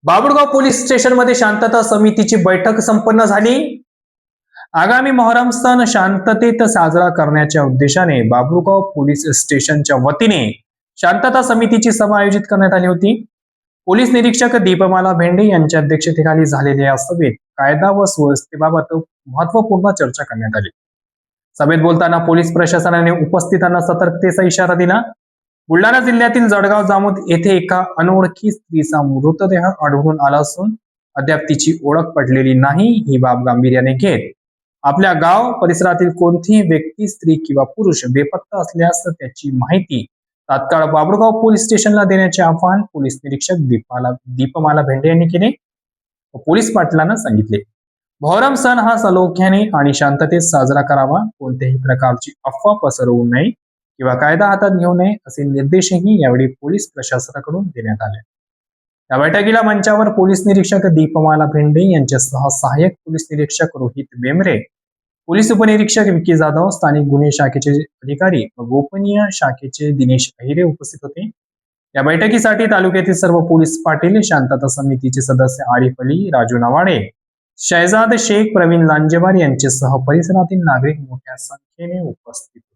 Babulgaon police स्टेशनमध्ये शांतता समितीची बैठक संपन्न झाली। आगामी मोहरम सण शांततेत साजरा करण्याच्या उद्देशाने बाबुळगाव पोलीस स्टेशनच्या वतीने शांतता समितीची सभा आयोजित करण्यात आली होती। पोलीस निरीक्षक दीपमाला भेंडे यांच्या अध्यक्षतेखाली झालेल्या या सभेत कायदा व सुव्यवस्थेबाबत महत्त्वपूर्ण चर्चा करण्यात आली। सभेत बोलताना पोलीस प्रशासनाने उपस्थितांना सतर्कतेचा इशारा दिला। बुलढाणा जिल्ह्यातील जळगाव जामोद येथे एका अनोळखी स्त्रीचा मृतदेह आढळून आला असून अद्याप तिची ओळख पडलेली नाही। ही बाब गांभीर्याने घेत आपल्या गाव परिसरातील कोणतीही व्यक्ती, स्त्री किंवा पुरुष बेपत्ता असल्यास त्याची माहिती तात्काळ बाबुळगाव पोलीस स्टेशनला देण्याचे आवाहन पोलीस निरीक्षक दीपमाला भेंडे यांनी केले व पोलीस पाटलांना सांगितले। मोहरम सण हा सलोख्याने आणि शांततेत साजरा करावा, कोणत्याही प्रकारची अफवा पसरवू नये किंवा कायदा हातात घेऊ नये असे निर्देशही यावेळी पोलीस प्रशासनाकडून देण्यात आले। या बैठकीला मंचावर पोलीस निरीक्षक दीपमाला भेंडे यांच्यासह सहाय्यक पोलीस निरीक्षक रोहित बेमरे, पोलीस उपनिरीक्षक विकी जाधव, स्थानिक गुन्हे शाखेचे अधिकारी व गोपनीय शाखेचे दिनेश अहिरे उपस्थित होते। या बैठकीसाठी तालुक्यातील सर्व पोलीस पाटील, शांतता समितीचे सदस्य आरिफ अली, राजू नवाडे, शहजाद शेख, प्रवीण लांजेवार यांच्यासह परिसरातील नागरिक मोठ्या संख्येने उपस्थित होते।